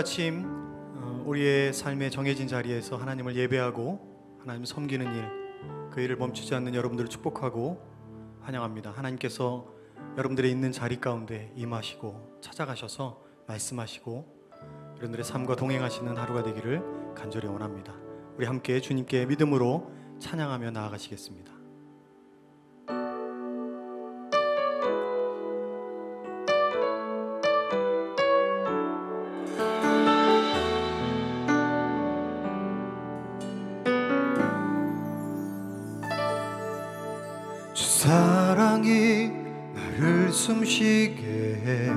아침 우리의 삶의 정해진 자리에서 하나님을 예배하고 하나님 섬기는 일, 그 일을 멈추지 않는 여러분들을 축복하고 환영합니다. 하나님께서 여러분들의 있는 자리 가운데 임하시고 찾아가셔서 말씀하시고 여러분들의 삶과 동행하시는 하루가 되기를 간절히 원합니다. 우리 함께 주님께 믿음으로 찬양하며 나아가시겠습니다. 주 사랑이 나를 숨쉬게 해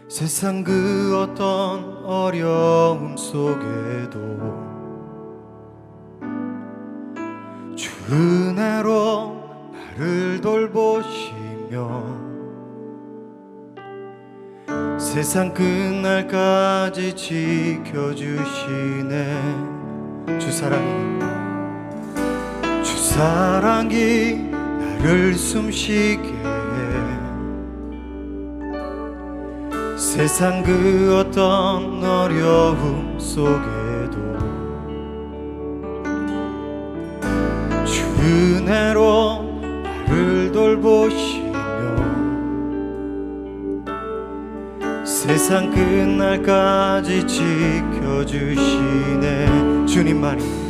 세상 그 어떤 어려움 속에도 주 은혜로 나를 돌보시며 세상 끝날까지 지켜주시네. 주 사랑이 나를 숨쉬게 해 세상 그 어떤 어려움 속에도 주 은혜로 나를 돌보시며 세상 끝날까지 지켜주시네. 주님만이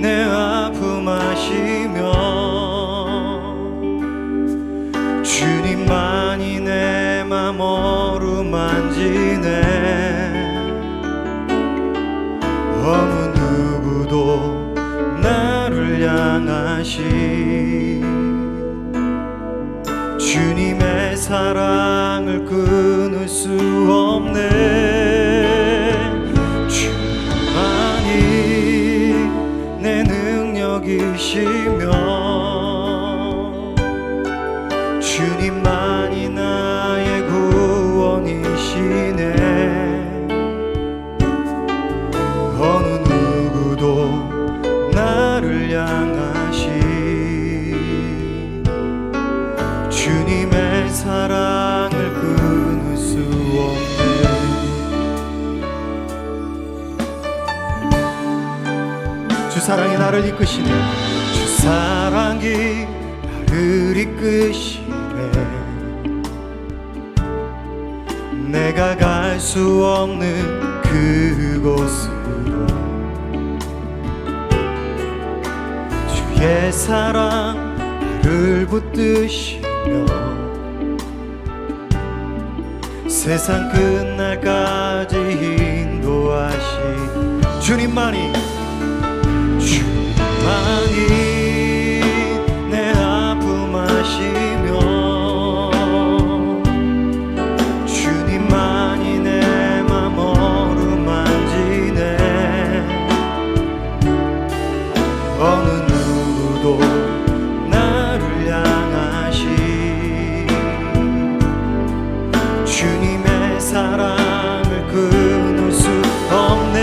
내 아픔 아시며 주님만이 내 맘 어루만지네. 어느 누구도 나를 향하시 주님의 사랑을 끊을 수 없네. 내 능력이시며 주님만이 나의 구원이시네. 어느 누구도 나를 향하시 주님의 사랑을 끊을 수 없네. 주 사랑이 나를 이끄시네. 주 사랑이 나를 이끄시네. 내가 갈 수 없는 그곳으로 주의 사랑 나를 붙드시며 세상 끝날까지 인도하시 주님만이 내 아픔 아시며 주님만이 내 맘 어루만지네. 어느 누구도 나를 향하시 주님의 사랑을 끊을 수 없네.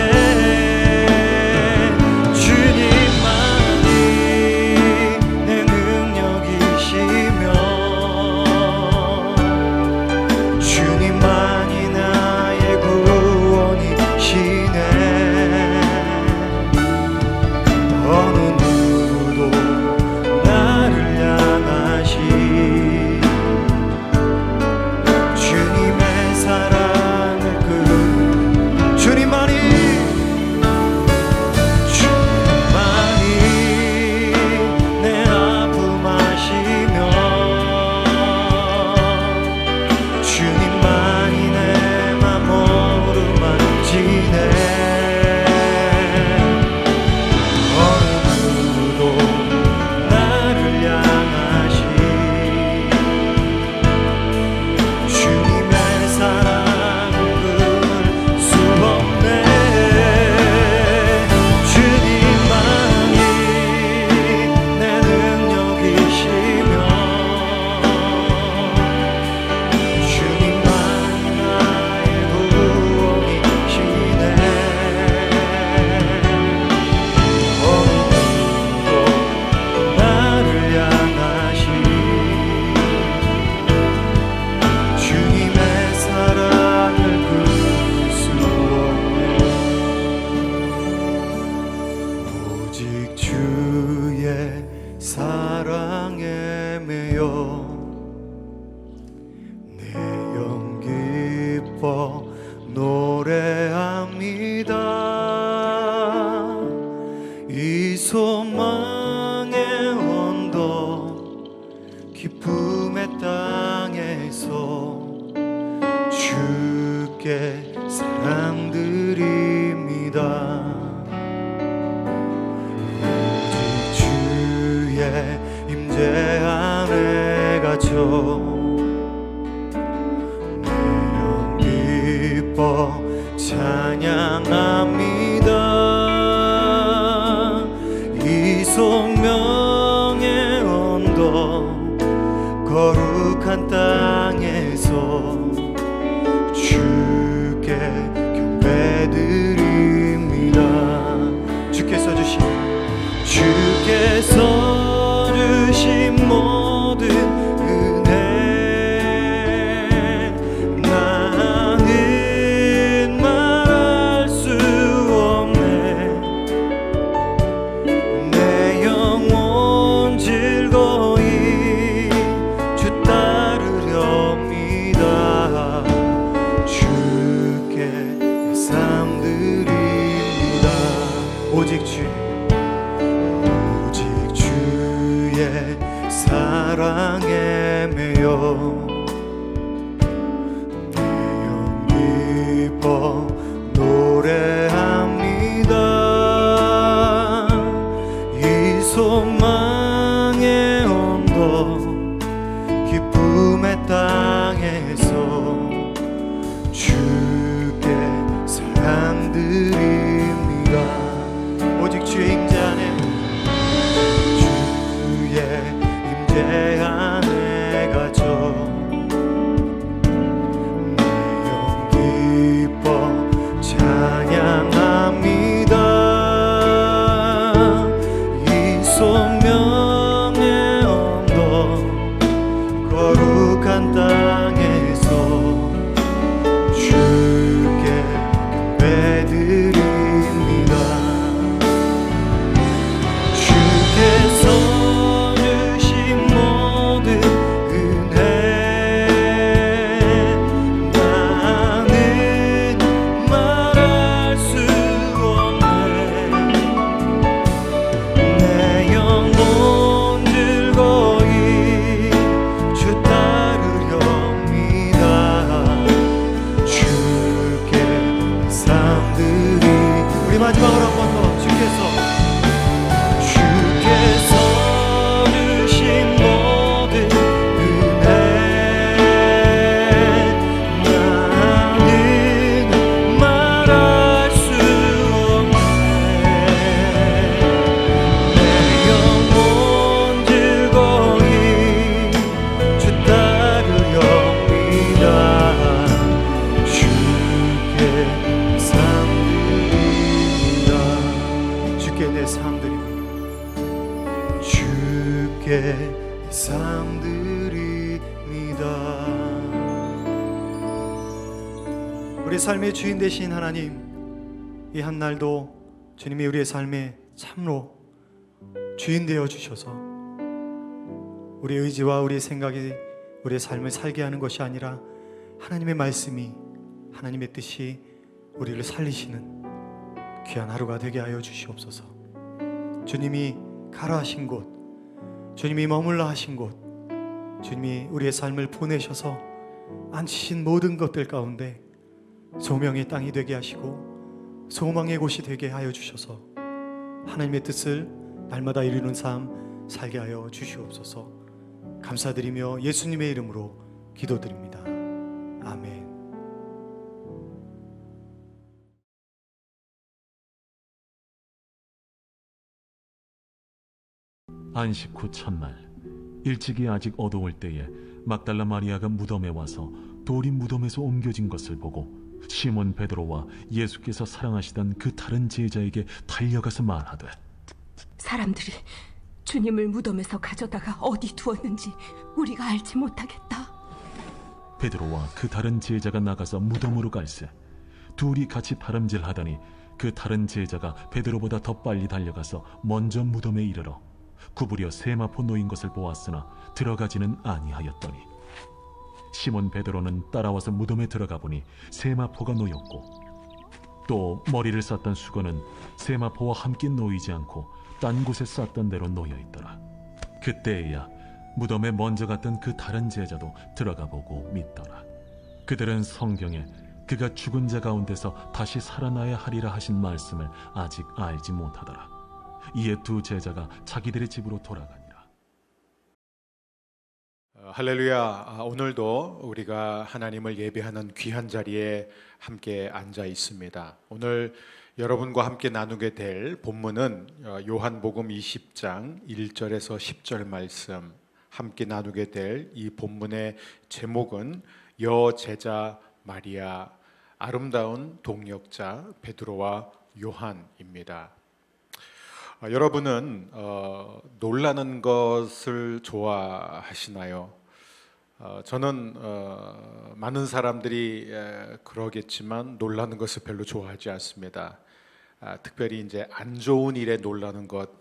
기뻐 노래합니다. 이 소망의 언덕 기쁨의 땅에서 주께 사랑드립니다. 오직 주의 임재 안에 갇혀 내 영 기뻐 찬양합니다. 이 소명의 언덕 거룩한 땅에서 주께 경배드립니다. 주께서 주신 모든 은혜 나는 말할 수 없네. 내 영혼 즐거이 주 따르렵니다. 주께 삶 드립니다. 오직 주의 사랑에 매여 내 영 기뻐 노래합니다. 이 소망의 언덕 기쁨의 땅에서 주께 사랑드립니다. 오직 주의 임재 안에 내 안에 갇혀 내 영 기뻐 찬양합니다. 이 소명의 언덕 거룩한 땅에서 주께 경배드립니다. 주께서 마지막으로 한 번 더 주께서 주신 모든 은혜 나는 말할 수 없네. 내 영혼 즐거이 주 따르렵니다. 주께 주께 내 삶 드립니다. 주께 내 삶 드립니다. 우리 삶의 주인 되신 하나님, 이 한날도 주님이 우리의 삶에 참로 주인 되어 주셔서 우리의 의지와 우리의 생각이 우리의 삶을 살게 하는 것이 아니라 하나님의 말씀이, 하나님의 뜻이 우리를 살리시는 귀한 하루가 되게 하여 주시옵소서. 주님이 가라 하신 곳, 주님이 머물라 하신 곳, 주님이 우리의 삶을 보내셔서 앉히신 모든 것들 가운데 소명의 땅이 되게 하시고 소망의 곳이 되게 하여 주셔서 하나님의 뜻을 날마다 이루는 삶 살게 하여 주시옵소서. 감사드리며 예수님의 이름으로 기도드립니다. 아멘. 안식 후 첫날, 일찍이 아직 어두울 때에 막달라 마리아가 무덤에 와서 돌이 무덤에서 옮겨진 것을 보고 시몬 베드로와 예수께서 사랑하시던 그 다른 제자에게 달려가서 말하되, 사람들이 주님을 무덤에서 가져다가 어디 두었는지 우리가 알지 못하겠다. 베드로와 그 다른 제자가 나가서 무덤으로 갈새 둘이 같이 바름질하더니 그 다른 제자가 베드로보다 더 빨리 달려가서 먼저 무덤에 이르러 구부려 세마포 놓인 것을 보았으나 들어가지는 아니하였더니 시몬 베드로는 따라와서 무덤에 들어가 보니 세마포가 놓였고 또 머리를 쌌던 수건은 세마포와 함께 놓이지 않고 딴 곳에 쌌던 대로 놓여 있더라. 그때에야 무덤에 먼저 갔던 그 다른 제자도 들어가 보고 믿더라. 그들은 성경에 그가 죽은 자 가운데서 다시 살아나야 하리라 하신 말씀을 아직 알지 못하더라. 이에 두 제자가 자기들의 집으로 돌아가니라. 할렐루야. 오늘도 우리가 하나님을 예배하는 귀한 자리에 함께 앉아 있습니다. 오늘 여러분과 함께 나누게 될 본문은 요한복음 20장 1절에서 10절 말씀. 함께 나누게 될 이 본문의 제목은 여제자 마리아, 아름다운 동역자 베드로와 요한입니다. 여러분은 놀라는 것을 좋아하시나요? 저는 많은 사람들이 그러겠지만 놀라는 것을 별로 좋아하지 않습니다. 특별히 이제 안 좋은 일에 놀라는 것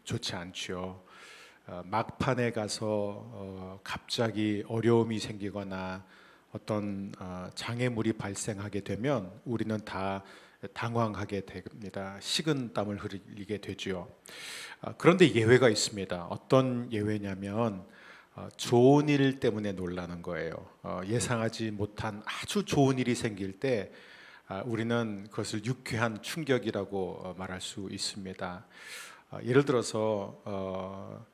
좋지 않죠. 막판에 가서 갑자기 어려움이 생기거나 어떤 장애물이 발생하게 되면 우리는 다 당황하게 됩니다. 식은땀을 흘리게 되지요. 그런데 예외가 있습니다. 어떤 예외냐면 좋은 일 때문에 놀라는 거예요. 예상하지 못한 아주 좋은 일이 생길 때 우리는 그것을 유쾌한 충격이라고 말할 수 있습니다. 예를 들어서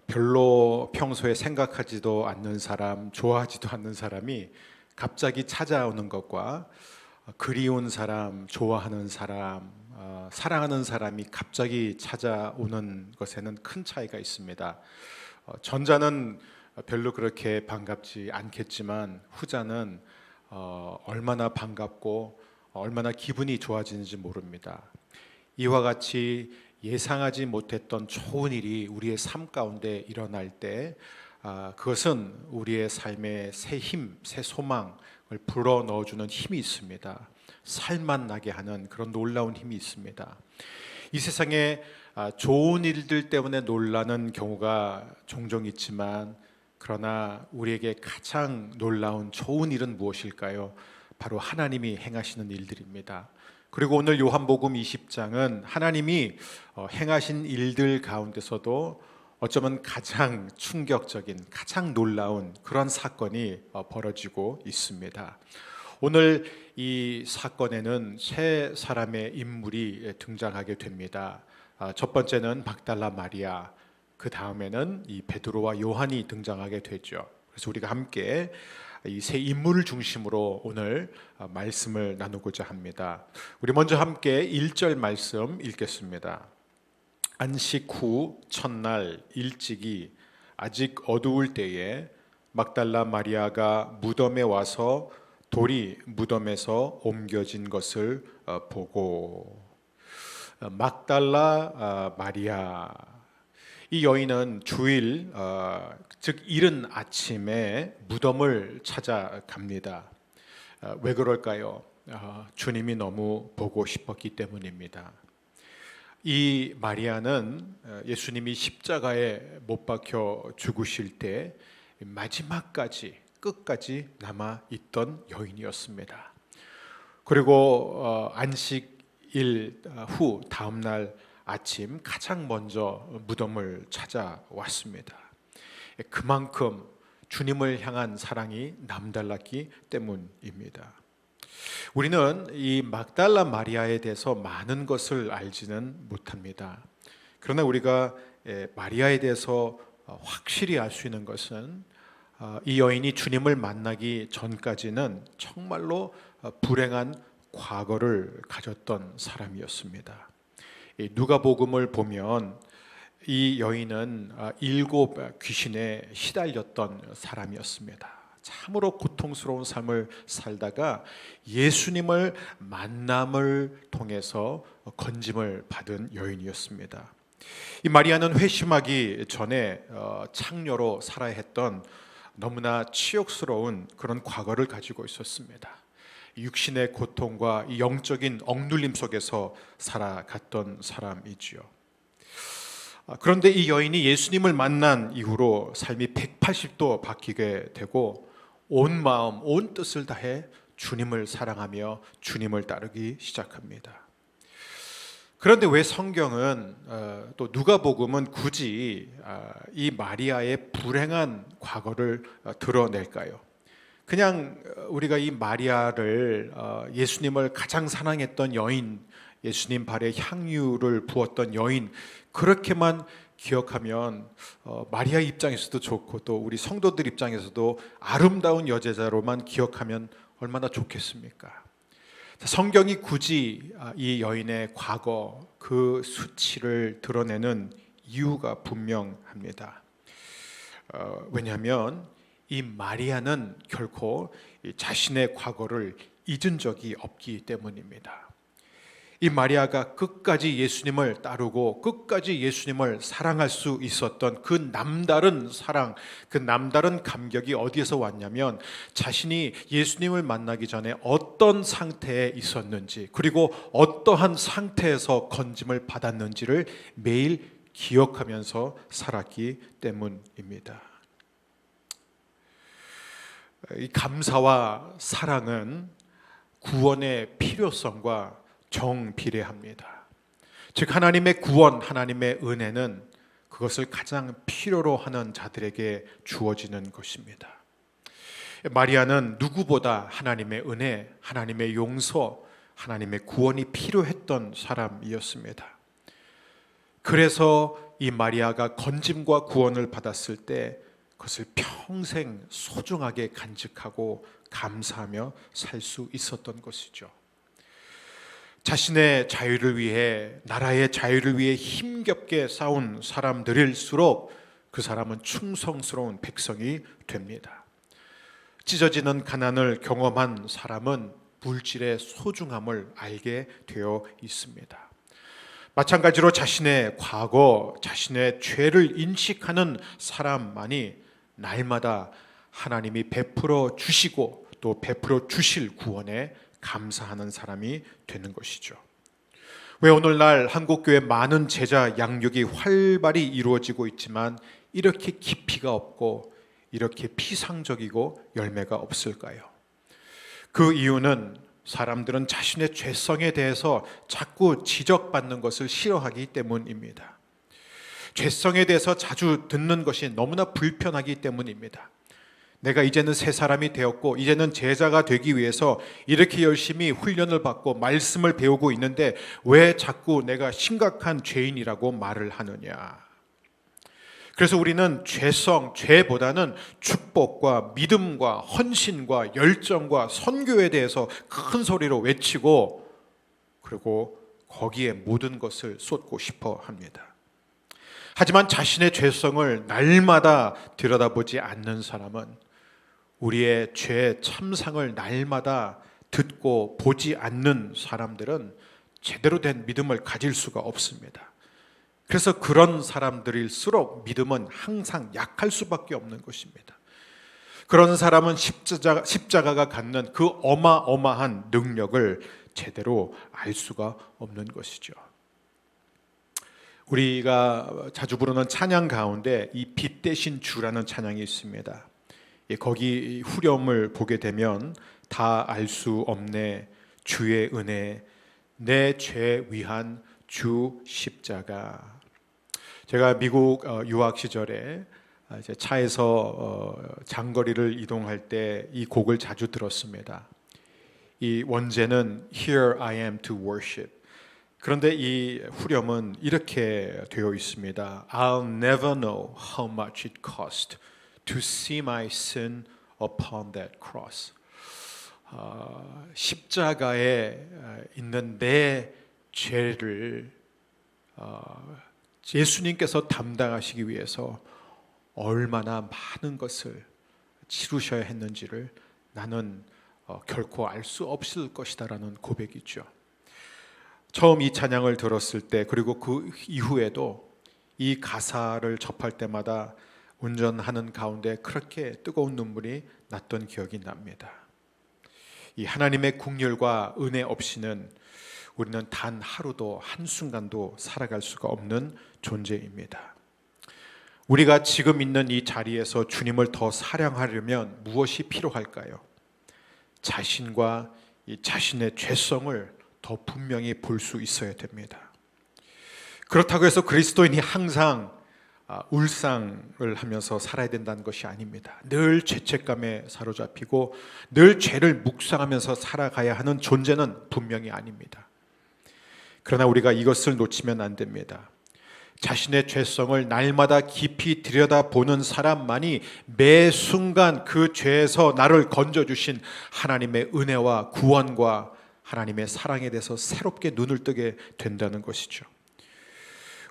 별로 평소에 생각하지도 않는 사람, 좋아하지도 않는 사람이 갑자기 찾아오는 것과 그리운 사람, 좋아하는 사람, 사랑하는 사람이 갑자기 찾아오는 것에는 큰 차이가 있습니다. 전자는 별로 그렇게 반갑지 않겠지만 후자는 얼마나 반갑고 얼마나 기분이 좋아지는지 모릅니다. 이와 같이 예상하지 못했던 좋은 일이 우리의 삶 가운데 일어날 때 그것은 우리의 삶에 새 힘, 새 소망을 불어 넣어주는 힘이 있습니다. 살만 나게 하는 그런 놀라운 힘이 있습니다. 이 세상에 좋은 일들 때문에 놀라는 경우가 종종 있지만 그러나 우리에게 가장 놀라운 좋은 일은 무엇일까요? 바로 하나님이 행하시는 일들입니다. 그리고 오늘 요한복음 20장은 하나님이 행하신 일들 가운데서도 어쩌면 가장 충격적인, 가장 놀라운 그런 사건이 벌어지고 있습니다. 오늘 이 사건에는 세 사람의 인물이 등장하게 됩니다. 첫 번째는 막달라 마리아, 그 다음에는 이 베드로와 요한이 등장하게 되죠. 그래서 우리가 함께 이 세 인물을 중심으로 오늘 말씀을 나누고자 합니다. 우리 먼저 함께 1절 말씀 읽겠습니다. 안식 후 첫날 일찍이 아직 어두울 때에 막달라 마리아가 무덤에 와서 돌이 무덤에서 옮겨진 것을 보고. 막달라 마리아, 이 여인은 주일 즉 이른 아침에 무덤을 찾아갑니다. 왜 그럴까요? 주님이 너무 보고 싶었기 때문입니다. 이 마리아는 예수님이 십자가에 못 박혀 죽으실 때 마지막까지 끝까지 남아 있던 여인이었습니다. 그리고 안식일 후 다음 날 아침 가장 먼저 무덤을 찾아왔습니다. 그만큼 주님을 향한 사랑이 남달랐기 때문입니다. 우리는 이 막달라 마리아에 대해서 많은 것을 알지는 못합니다. 그러나 우리가 마리아에 대해서 확실히 알 수 있는 것은 이 여인이 주님을 만나기 전까지는 정말로 불행한 과거를 가졌던 사람이었습니다. 누가복음을 보면 이 여인은 7 귀신에 시달렸던 사람이었습니다. 참으로 고통스러운 삶을 살다가 예수님을 만남을 통해서 건짐을 받은 여인이었습니다. 이 마리아는 회심하기 전에 창녀로 살아야 했던 너무나 치욕스러운 그런 과거를 가지고 있었습니다. 육신의 고통과 이 영적인 억눌림 속에서 살아갔던 사람이지요. 그런데 이 여인이 예수님을 만난 이후로 삶이 180도 바뀌게 되고 온 마음, 온 뜻을 다해 주님을 사랑하며 주님을 따르기 시작합니다. 그런데 왜 성경은 또 누가복음은 굳이 이 마리아의 불행한 과거를 드러낼까요? 그냥 우리가 이 마리아를 예수님을 가장 사랑했던 여인, 예수님 발에 향유를 부었던 여인 그렇게만 기억하면 마리아 입장에서도 좋고 또 우리 성도들 입장에서도 아름다운 여제자로만 기억하면 얼마나 좋겠습니까? 성경이 굳이 이 여인의 과거 그 수치를 드러내는 이유가 분명합니다. 왜냐하면 이 마리아는 결코 자신의 과거를 잊은 적이 없기 때문입니다. 이 마리아가 끝까지 예수님을 따르고 끝까지 예수님을 사랑할 수 있었던 그 남다른 사랑, 그 남다른 감격이 어디에서 왔냐면 자신이 예수님을 만나기 전에 어떤 상태에 있었는지 그리고 어떠한 상태에서 건짐을 받았는지를 매일 기억하면서 살았기 때문입니다. 이 감사와 사랑은 구원의 필요성과 정비례합니다. 즉 하나님의 구원, 하나님의 은혜는 그것을 가장 필요로 하는 자들에게 주어지는 것입니다. 마리아는 누구보다 하나님의 은혜, 하나님의 용서, 하나님의 구원이 필요했던 사람이었습니다. 그래서 이 마리아가 건짐과 구원을 받았을 때 그것을 평생 소중하게 간직하고 감사하며 살 수 있었던 것이죠. 자신의 자유를 위해, 나라의 자유를 위해 힘겹게 싸운 사람들일수록 그 사람은 충성스러운 백성이 됩니다. 찢어지는 가난을 경험한 사람은 물질의 소중함을 알게 되어 있습니다. 마찬가지로 자신의 과거, 자신의 죄를 인식하는 사람만이 날마다 하나님이 베풀어 주시고 또 베풀어 주실 구원에 감사하는 사람이 되는 것이죠. 왜 오늘날 한국교회 많은 제자 양육이 활발히 이루어지고 있지만 이렇게 깊이가 없고 이렇게 피상적이고 열매가 없을까요? 그 이유는 사람들은 자신의 죄성에 대해서 자꾸 지적받는 것을 싫어하기 때문입니다. 죄성에 대해서 자주 듣는 것이 너무나 불편하기 때문입니다. 내가 이제는 새 사람이 되었고 이제는 제자가 되기 위해서 이렇게 열심히 훈련을 받고 말씀을 배우고 있는데 왜 자꾸 내가 심각한 죄인이라고 말을 하느냐. 그래서 우리는 죄보다는 축복과 믿음과 헌신과 열정과 선교에 대해서 큰 소리로 외치고 그리고 거기에 모든 것을 쏟고 싶어 합니다. 하지만 자신의 죄성을 날마다 들여다보지 않는 사람은 우리의 죄 참상을 날마다 듣고 보지 않는 사람들은 제대로 된 믿음을 가질 수가 없습니다. 그래서 그런 사람들일수록 믿음은 항상 약할 수밖에 없는 것입니다. 그런 사람은 십자가가 갖는 그 어마어마한 능력을 제대로 알 수가 없는 것이죠. 우리가 자주 부르는 찬양 가운데 이 빛 대신 주라는 찬양이 있습니다. 거기 후렴을 보게 되면 다 알 수 없네 주의 은혜 내 죄 위한 주 십자가. 제가 미국 유학 시절에 이제 차에서 장거리를 이동할 때 이 곡을 자주 들었습니다. 이 원제는 Here I am to worship. 그런데 이 후렴은 이렇게 되어 있습니다. I'll never know how much it cost to see my sin upon that cross. 십자가에 있는 내 죄를 예수님께서 담당하시기 위해서 얼마나 많은 것을 치르셔야 했는지를 나는 결코 알 수 없을 것이다라는 고백이죠. 처음 이 찬양을 들었을 때 그리고 그 이후에도 이 가사를 접할 때마다 운전하는 가운데 그렇게 뜨거운 눈물이 났던 기억이 납니다. 이 하나님의 긍휼과 은혜 없이는 우리는 단 하루도 한순간도 살아갈 수가 없는 존재입니다. 우리가 지금 있는 이 자리에서 주님을 더 사랑하려면 무엇이 필요할까요? 자신과 이 자신의 죄성을 더 분명히 볼 수 있어야 됩니다. 그렇다고 해서 그리스도인이 항상 울상을 하면서 살아야 된다는 것이 아닙니다. 늘 죄책감에 사로잡히고 늘 죄를 묵상하면서 살아가야 하는 존재는 분명히 아닙니다. 그러나 우리가 이것을 놓치면 안 됩니다. 자신의 죄성을 날마다 깊이 들여다보는 사람만이 매 순간 그 죄에서 나를 건져주신 하나님의 은혜와 구원과 하나님의 사랑에 대해서 새롭게 눈을 뜨게 된다는 것이죠.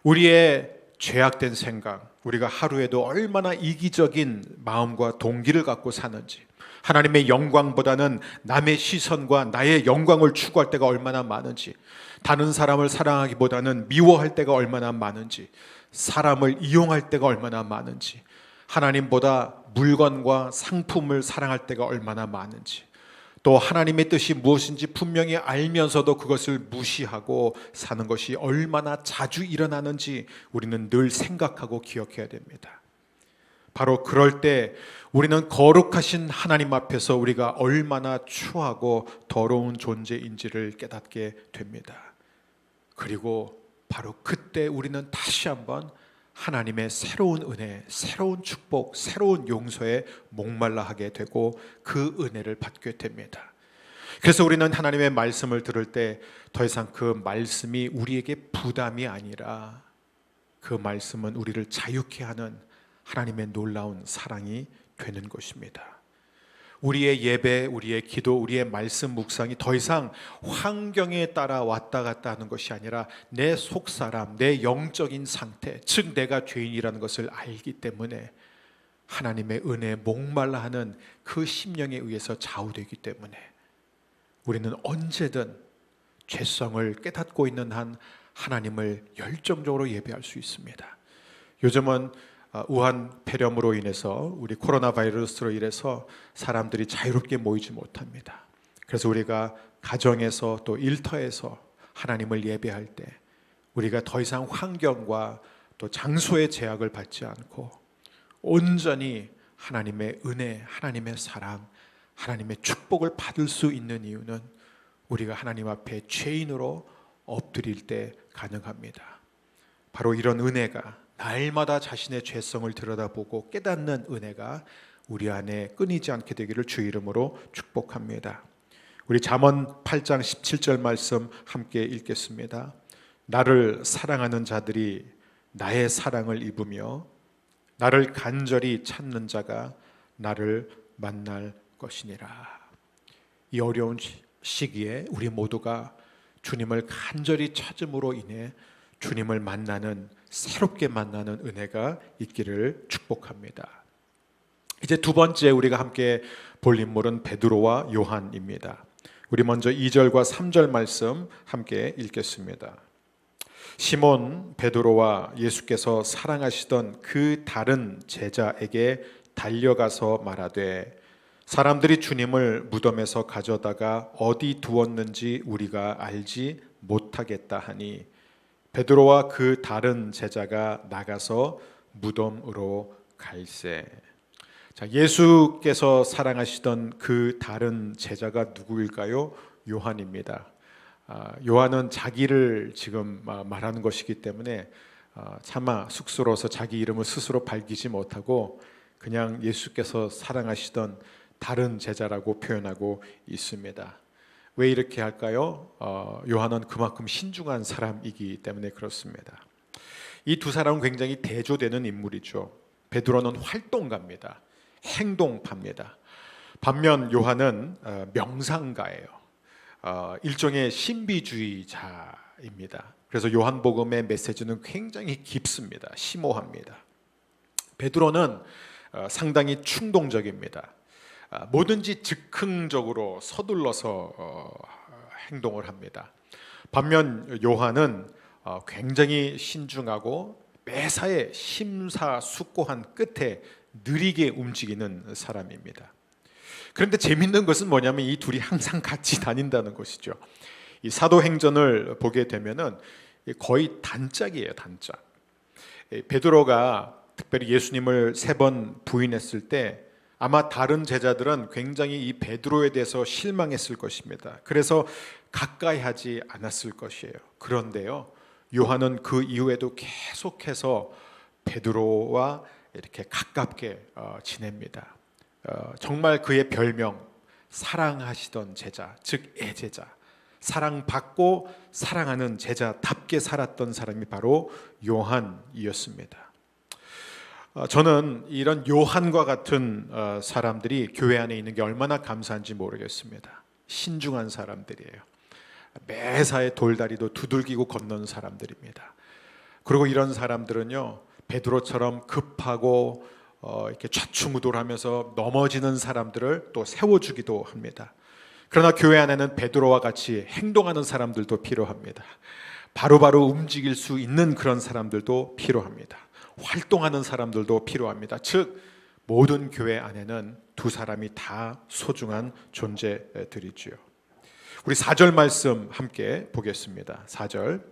우리의 죄악된 생각, 우리가 하루에도 얼마나 이기적인 마음과 동기를 갖고 사는지, 하나님의 영광보다는 남의 시선과 나의 영광을 추구할 때가 얼마나 많은지, 다른 사람을 사랑하기보다는 미워할 때가 얼마나 많은지, 사람을 이용할 때가 얼마나 많은지, 하나님보다 물건과 상품을 사랑할 때가 얼마나 많은지, 또 하나님의 뜻이 무엇인지 분명히 알면서도 그것을 무시하고 사는 것이 얼마나 자주 일어나는지 우리는 늘 생각하고 기억해야 됩니다. 바로 그럴 때 우리는 거룩하신 하나님 앞에서 우리가 얼마나 추하고 더러운 존재인지를 깨닫게 됩니다. 그리고 바로 그때 우리는 다시 한번 하나님의 새로운 은혜, 새로운 축복, 새로운 용서에 목말라 하게 되고 그 은혜를 받게 됩니다. 그래서 우리는 하나님의 말씀을 들을 때 더 이상 그 말씀이 우리에게 부담이 아니라 그 말씀은 우리를 자유케 하는 하나님의 놀라운 사랑이 되는 것입니다. 우리의 예배, 우리의 기도, 우리의 말씀 묵상이 더 이상 환경에 따라 왔다 갔다 하는 것이 아니라 내 속사람, 내 영적인 상태, 즉 내가 죄인이라는 것을 알기 때문에 하나님의 은혜에 목말라 하는 그 심령에 의해서 좌우되기 때문에 우리는 언제든 죄성을 깨닫고 있는 한 하나님을 열정적으로 예배할 수 있습니다. 요즘은 우한 폐렴으로 인해서 우리 코로나 바이러스로 인해서 사람들이 자유롭게 모이지 못합니다. 그래서 우리가 가정에서 또 일터에서 하나님을 예배할 때 우리가 더 이상 환경과 또 장소의 제약을 받지 않고 온전히 하나님의 은혜, 하나님의 사랑, 하나님의 축복을 받을 수 있는 이유는 우리가 하나님 앞에 죄인으로 엎드릴 때 가능합니다. 바로 이런 은혜가 날마다 자신의 죄성을 들여다보고 깨닫는 은혜가 우리 안에 끊이지 않게 되기를 주 이름으로 축복합니다. 우리 잠언 8장 17절 말씀 함께 읽겠습니다. 나를 사랑하는 자들이 나의 사랑을 입으며 나를 간절히 찾는 자가 나를 만날 것이니라. 이 어려운 시기에 우리 모두가 주님을 간절히 찾음으로 인해 주님을 만나는, 새롭게 만나는 은혜가 있기를 축복합니다. 이제 두 번째 우리가 함께 볼 인물은 베드로와 요한입니다. 우리 먼저 2절과 3절 말씀 함께 읽겠습니다. 시몬 베드로와 예수께서 사랑하시던 그 다른 제자에게 달려가서 말하되 사람들이 주님을 무덤에서 가져다가 어디 두었는지 우리가 알지 못하겠다 하니 베드로와 그 다른 제자가 나가서 무덤으로 갈새. 자, 예수께서 사랑하시던 그 다른 제자가 누구일까요? 요한입니다. 요한은 자기를 지금 말하는 것이기 때문에 차마 쑥스러워서 자기 이름을 스스로 밝히지 못하고 그냥 예수께서 사랑하시던 다른 제자라고 표현하고 있습니다. 왜 이렇게 할까요? 요한은 그만큼 신중한 사람이기 때문에 그렇습니다. 이 두 사람은 굉장히 대조되는 인물이죠. 베드로는 활동가입니다. 행동파입니다. 반면 요한은 명상가예요. 일종의 신비주의자입니다. 그래서 요한복음의 메시지는 굉장히 깊습니다. 심오합니다. 베드로는 상당히 충동적입니다. 뭐든지 즉흥적으로 서둘러서 행동을 합니다. 반면 요한은 굉장히 신중하고 매사에 심사숙고한 끝에 느리게 움직이는 사람입니다. 그런데 재밌는 것은 뭐냐면 이 둘이 항상 같이 다닌다는 것이죠. 이 사도행전을 보게 되면은 거의 단짝이에요, 단짝. 베드로가 특별히 예수님을 3번 부인했을 때 아마 다른 제자들은 굉장히 이 베드로에 대해서 실망했을 것입니다. 그래서 가까이 하지 않았을 것이에요. 그런데요, 요한은 그 이후에도 계속해서 베드로와 이렇게 가깝게 지냅니다. 정말 그의 별명, 사랑하시던 제자, 즉 애제자, 사랑받고 사랑하는 제자답게 살았던 사람이 바로 요한이었습니다. 저는 이런 요한과 같은 사람들이 교회 안에 있는 게 얼마나 감사한지 모르겠습니다. 신중한 사람들이에요. 매사에 돌다리도 두들기고 걷는 사람들입니다. 그리고 이런 사람들은요, 베드로처럼 급하고 이렇게 좌충우돌하면서 넘어지는 사람들을 또 세워주기도 합니다. 그러나 교회 안에는 베드로와 같이 행동하는 사람들도 필요합니다. 바로바로 움직일 수 있는 그런 사람들도 필요합니다. 활동하는 사람들도 필요합니다. 즉 모든 교회 안에는 두 사람이 다 소중한 존재들이지요. 우리 4절 말씀 함께 보겠습니다. 4절,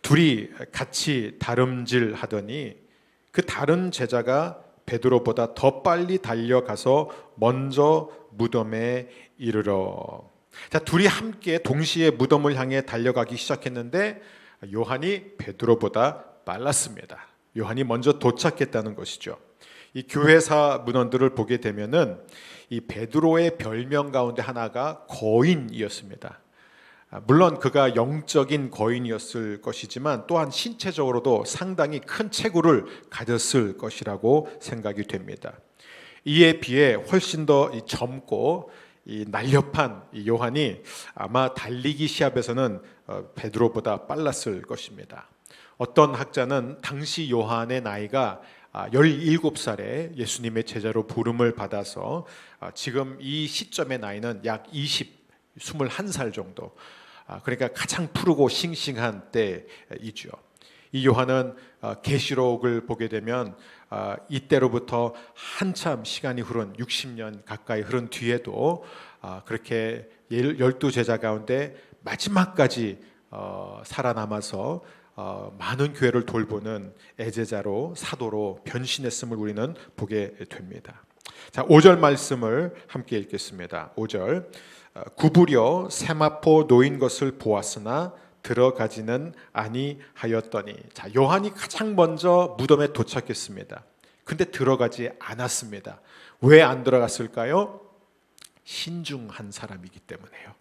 둘이 같이 다름질하더니 그 다른 제자가 베드로보다 더 빨리 달려가서 먼저 무덤에 이르러. 자, 둘이 함께 동시에 무덤을 향해 달려가기 시작했는데 요한이 베드로보다 빨랐습니다. 요한이 먼저 도착했다는 것이죠. 이 교회사 문헌들을 보게 되면은 이 베드로의 별명 가운데 하나가 거인이었습니다. 물론 그가 영적인 거인이었을 것이지만 또한 신체적으로도 상당히 큰 체구를 가졌을 것이라고 생각이 됩니다. 이에 비해 훨씬 더 젊고 이 날렵한 이 요한이 아마 달리기 시합에서는 베드로보다 빨랐을 것입니다. 어떤 학자는 당시 요한의 나이가 17살에 예수님의 제자로 부름을 받아서 지금 이 시점의 나이는 약 21살 정도, 그러니까 가장 푸르고 싱싱한 때이죠. 이 요한은 계시록을 보게 되면 이때로부터 한참 시간이 흐른 60년 가까이 흐른 뒤에도 그렇게 12제자 가운데 마지막까지 살아남아서 많은 교회를 돌보는 애제자로 사도로 변신했음을 우리는 보게 됩니다. 자, 5절 말씀을 함께 읽겠습니다. 5절, 구부려 세마포 놓인 것을 보았으나 들어가지는 아니하였더니. 자, 요한이 가장 먼저 무덤에 도착했습니다. 근데 들어가지 않았습니다. 왜 안 들어갔을까요? 신중한 사람이기 때문에요.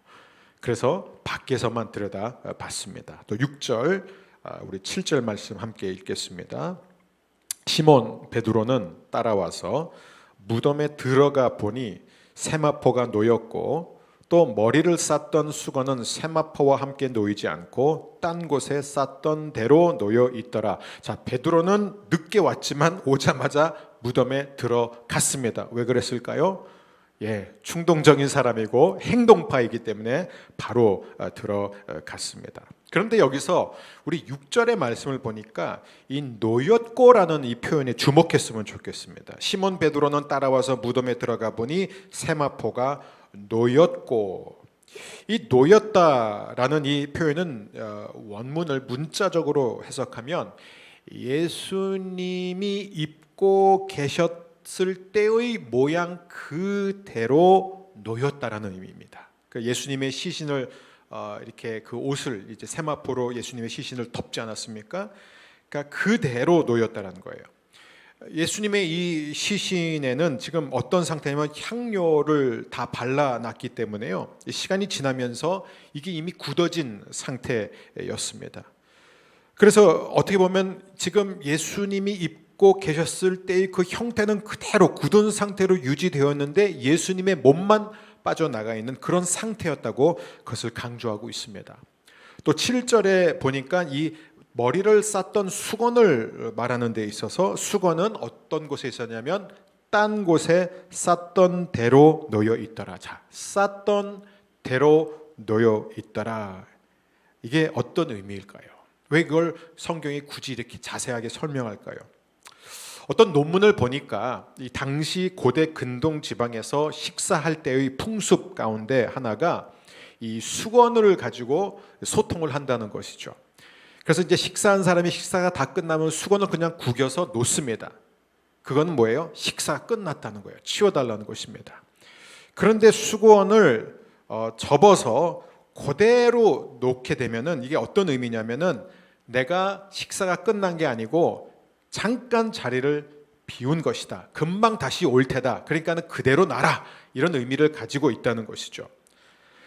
그래서 밖에서만 들여다봤습니다. 또 6절, 우리 7절 말씀 함께 읽겠습니다. 시몬 베드로는 따라와서 무덤에 들어가 보니 세마포가 놓였고 또 머리를 쌌던 수건은 세마포와 함께 놓이지 않고 딴 곳에 쌌던 대로 놓여 있더라. 자, 베드로는 늦게 왔지만 오자마자 무덤에 들어갔습니다. 왜 그랬을까요? 충동적인 사람이고 행동파이기 때문에 바로 들어갔습니다. 그런데 여기서 우리 6절의 말씀을 보니까 이 놓였고라는 이 표현에 주목했으면 좋겠습니다. 시몬 베드로는 따라와서 무덤에 들어가 보니 세마포가 놓였고, 이 놓였다라는 이 표현은 원문을 문자적으로 해석하면 예수님이 입고 계셨을 때의 모양 그대로 놓였다라는 의미입니다. 예수님의 시신을 이렇게 그 옷을 이제 세마포로 예수님의 시신을 덮지 않았습니까? 그러니까 그대로 놓였다라는 거예요. 예수님의 이 시신에는 지금 어떤 상태냐면 향료를 다 발라놨기 때문에요. 시간이 지나면서 이게 이미 굳어진 상태였습니다. 그래서 어떻게 보면 지금 예수님이 입고 계셨을 때의 그 형태는 그대로 굳은 상태로 유지되었는데 예수님의 몸만 빠져나가 있는 그런 상태였다고 그것을 강조하고 있습니다. 또 7절에 보니까 이 머리를 쌌던 수건을 말하는 데 있어서 수건은 어떤 곳에 있었냐면 딴 곳에 쌌던 대로 놓여 있더라. 자, 쌌던 대로 놓여 있더라. 이게 어떤 의미일까요? 왜 그걸 성경이 굳이 이렇게 자세하게 설명할까요? 어떤 논문을 보니까 이 당시 고대 근동 지방에서 식사할 때의 풍습 가운데 하나가 이 수건을 가지고 소통을 한다는 것이죠. 그래서 이제 식사한 사람이 식사가 다 끝나면 수건을 그냥 구겨서 놓습니다. 그건 뭐예요? 식사가 끝났다는 거예요. 치워달라는 것입니다. 그런데 수건을 접어서 그대로 놓게 되면은 이게 어떤 의미냐면은 내가 식사가 끝난 게 아니고 잠깐 자리를 비운 것이다. 금방 다시 올 테다. 그러니까는 그대로 놔라. 이런 의미를 가지고 있다는 것이죠.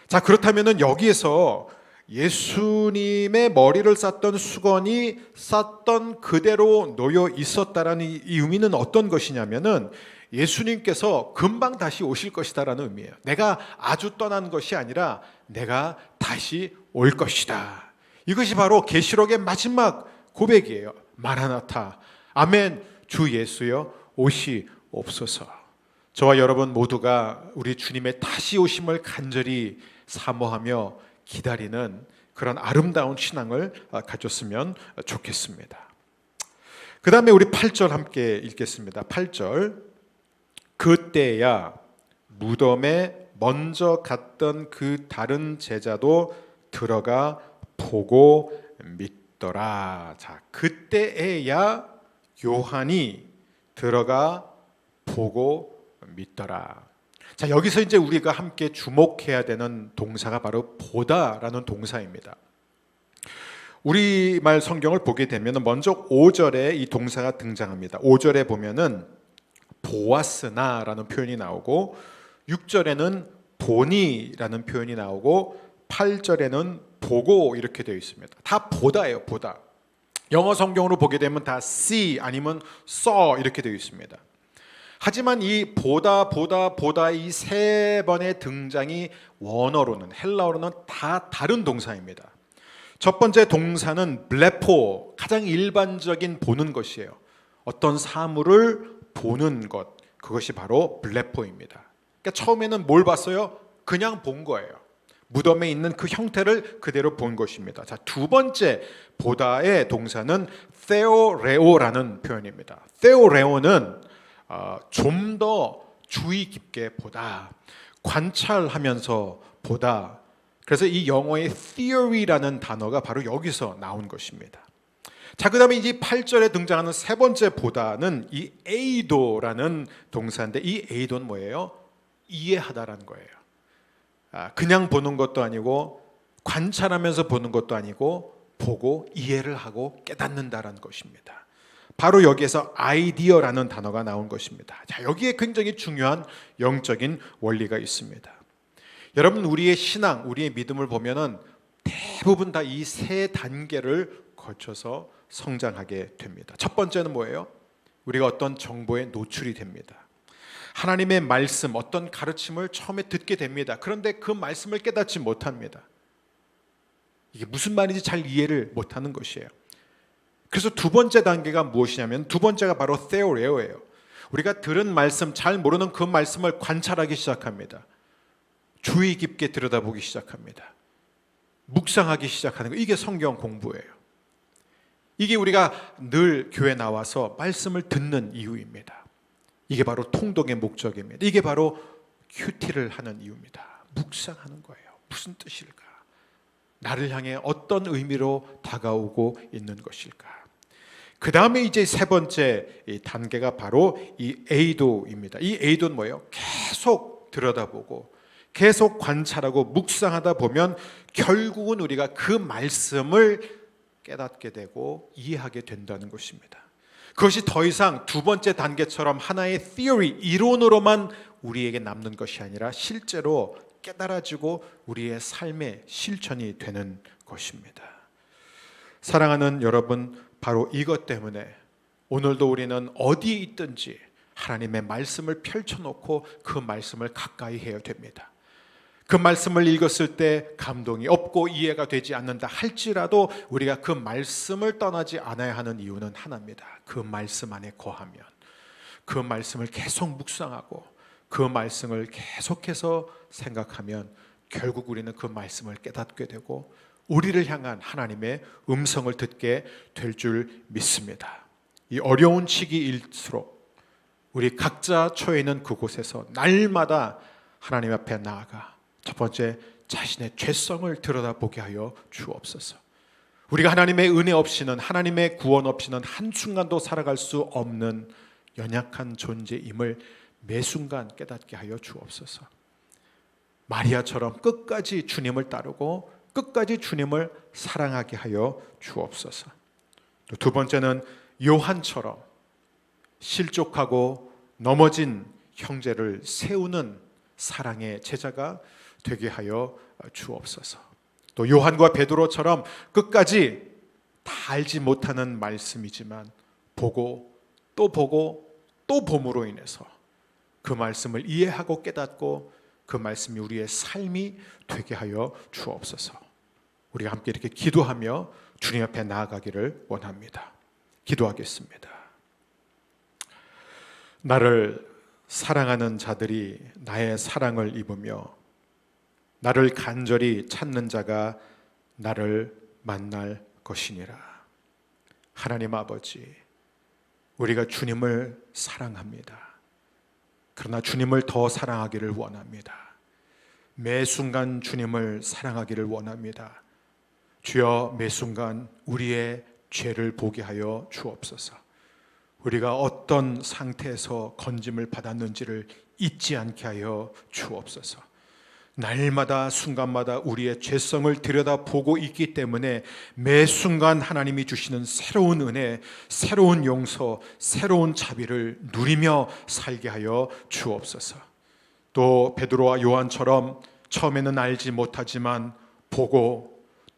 자, 그렇다면은 여기에서 예수님의 머리를 쌌던 수건이 쌌던 그대로 놓여 있었다라는 이 의미는 어떤 것이냐면은 예수님께서 금방 다시 오실 것이다라는 의미예요. 내가 아주 떠난 것이 아니라 내가 다시 올 것이다. 이것이 바로 계시록의 마지막 고백이에요. 마라나타, 아멘, 주 예수여 오시옵소서. 저와 여러분 모두가 우리 주님의 다시 오심을 간절히 사모하며 기다리는 그런 아름다운 신앙을 가졌으면 좋겠습니다. 그 다음에 우리 8절 함께 읽겠습니다. 8절, 그때야 무덤에 먼저 갔던 그 다른 제자도 들어가 보고 믿더라. 자, 그때에야 요한이 들어가 보고 믿더라. 자, 여기서 이제 우리가 함께 주목해야 되는 동사가 바로 보다라는 동사입니다. 우리말 성경을 보게 되면 먼저 5절에 이 동사가 등장합니다. 5절에 보면은 보았으나라는 표현이 나오고 6절에는 보니라는 표현이 나오고 8절에는 보고 이렇게 되어 있습니다. 다 보다예요. 보다. 영어 성경으로 보게 되면 다 see 아니면 saw 이렇게 되어 있습니다. 하지만 이 보다 이 세 번의 등장이 원어로는 헬라어로는 다 다른 동사입니다. 첫 번째 동사는 블레포, 가장 일반적인 보는 것이에요. 어떤 사물을 보는 것, 그것이 바로 블레포입니다. 그러니까 처음에는 뭘 봤어요? 그냥 본 거예요. 무덤에 있는 그 형태를 그대로 본 것입니다. 자, 두 번째 보다의 동사는 theoreo라는 표현입니다. theoreo는 좀 더 주의 깊게 보다, 관찰하면서 보다. 그래서 이 영어의 theory라는 단어가 바로 여기서 나온 것입니다. 자, 그 다음에 이 8절에 등장하는 세 번째 보다는 이 에이도라는 동사인데 이 에이도는 뭐예요? 이해하다라는 거예요. 그냥 보는 것도 아니고 관찰하면서 보는 것도 아니고 보고 이해를 하고 깨닫는다라는 것입니다. 바로 여기에서 아이디어라는 단어가 나온 것입니다. 자, 여기에 굉장히 중요한 영적인 원리가 있습니다. 여러분, 우리의 신앙, 우리의 믿음을 보면은 대부분 다 이 세 단계를 거쳐서 성장하게 됩니다. 첫 번째는 뭐예요? 우리가 어떤 정보에 노출이 됩니다. 하나님의 말씀, 어떤 가르침을 처음에 듣게 됩니다. 그런데 그 말씀을 깨닫지 못합니다. 이게 무슨 말인지 잘 이해를 못하는 것이에요. 그래서 두 번째 단계가 무엇이냐면 두 번째가 바로 theoreo예요. 우리가 들은 말씀, 잘 모르는 그 말씀을 관찰하기 시작합니다. 주의 깊게 들여다보기 시작합니다. 묵상하기 시작하는 거, 이게 성경 공부예요. 이게 우리가 늘 교회 나와서 말씀을 듣는 이유입니다. 이게 바로 통독의 목적입니다. 이게 바로 큐티를 하는 이유입니다. 묵상하는 거예요. 무슨 뜻일까? 나를 향해 어떤 의미로 다가오고 있는 것일까? 그 다음에 이제 세 번째 단계가 바로 이 에이도입니다. 이 에이도는 뭐예요? 계속 들여다보고 계속 관찰하고 묵상하다 보면 결국은 우리가 그 말씀을 깨닫게 되고 이해하게 된다는 것입니다. 그것이 더 이상 두 번째 단계처럼 하나의 theory, 이론으로만 우리에게 남는 것이 아니라 실제로 깨달아지고 우리의 삶의 실천이 되는 것입니다. 사랑하는 여러분, 바로 이것 때문에 오늘도 우리는 어디에 있든지 하나님의 말씀을 펼쳐놓고 그 말씀을 가까이 해야 됩니다. 그 말씀을 읽었을 때 감동이 없고 이해가 되지 않는다 할지라도 우리가 그 말씀을 떠나지 않아야 하는 이유는 하나입니다. 그 말씀 안에 거하면, 그 말씀을 계속 묵상하고 그 말씀을 계속해서 생각하면 결국 우리는 그 말씀을 깨닫게 되고 우리를 향한 하나님의 음성을 듣게 될 줄 믿습니다. 이 어려운 시기일수록 우리 각자 처해 있는 그곳에서 날마다 하나님 앞에 나아가 첫 번째 자신의 죄성을 들여다보게 하여 주옵소서. 우리가 하나님의 은혜 없이는, 하나님의 구원 없이는 한순간도 살아갈 수 없는 연약한 존재임을 매 순간 깨닫게 하여 주옵소서. 마리아처럼 끝까지 주님을 따르고 끝까지 주님을 사랑하게 하여 주옵소서. 또 두 번째는 요한처럼 실족하고 넘어진 형제를 세우는 사랑의 제자가 되게 하여 주옵소서. 또 요한과 베드로처럼 끝까지 다 알지 못하는 말씀이지만 보고 또 보고 또 봄으로 인해서 그 말씀을 이해하고 깨닫고 그 말씀이 우리의 삶이 되게 하여 주옵소서. 우리가 함께 이렇게 기도하며 주님 앞에 나아가기를 원합니다. 기도하겠습니다. 나를 사랑하는 자들이 나의 사랑을 입으며 나를 간절히 찾는 자가 나를 만날 것이니라. 하나님 아버지, 우리가 주님을 사랑합니다. 그러나 주님을 더 사랑하기를 원합니다. 매 순간 주님을 사랑하기를 원합니다. 주여, 매 순간 우리의 죄를 보게 하여 주옵소서. 우리가 어떤 상태에서 건짐을 받았는지를 잊지 않게 하여 주옵소서. 날마다 순간마다 우리의 죄성을 들여다보고 있기 때문에 매 순간 하나님이 주시는 새로운 은혜, 새로운 용서, 새로운 자비를 누리며 살게 하여 주옵소서. 또 베드로와 요한처럼 처음에는 알지 못하지만 보고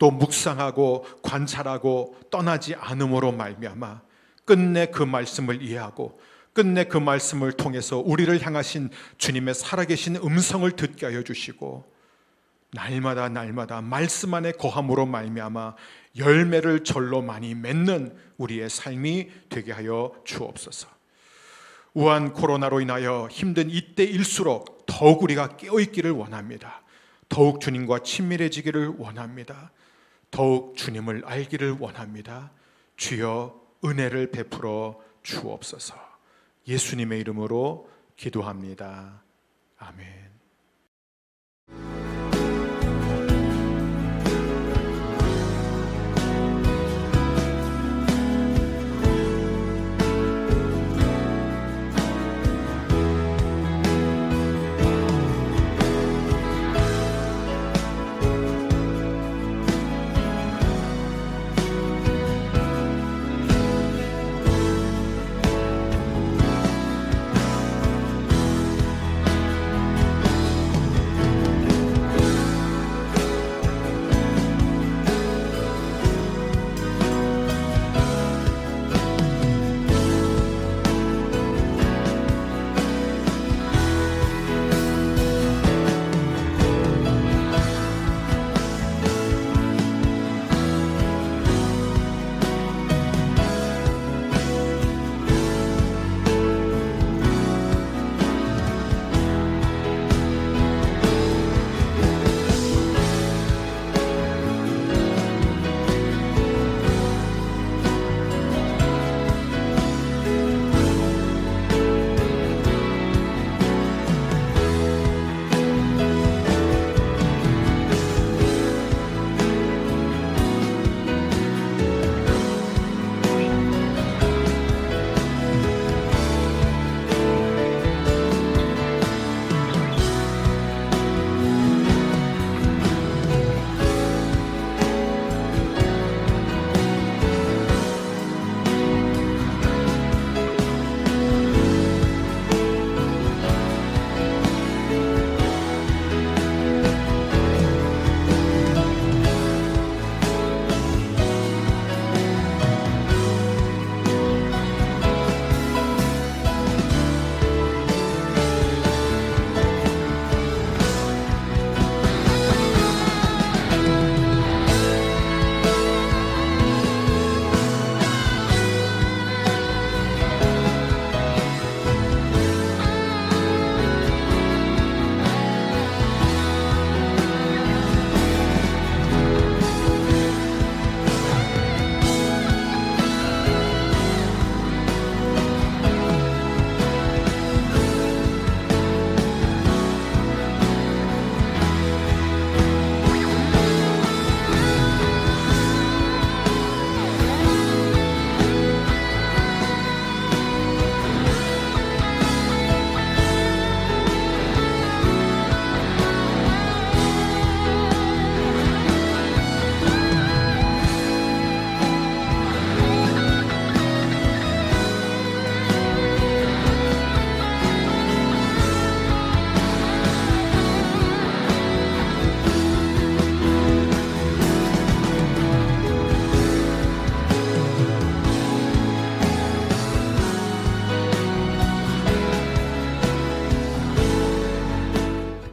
또 묵상하고 관찰하고 떠나지 않음으로 말미암아 끝내 그 말씀을 이해하고 끝내 그 말씀을 통해서 우리를 향하신 주님의 살아계신 음성을 듣게 하여 주시고 날마다 말씀 안에 거함으로 말미암아 열매를 절로 많이 맺는 우리의 삶이 되게 하여 주옵소서. 우한 코로나로 인하여 힘든 이때일수록 더욱 우리가 깨어있기를 원합니다. 더욱 주님과 친밀해지기를 원합니다. 더욱 주님을 알기를 원합니다. 주여, 은혜를 베풀어 주옵소서. 예수님의 이름으로 기도합니다. 아멘.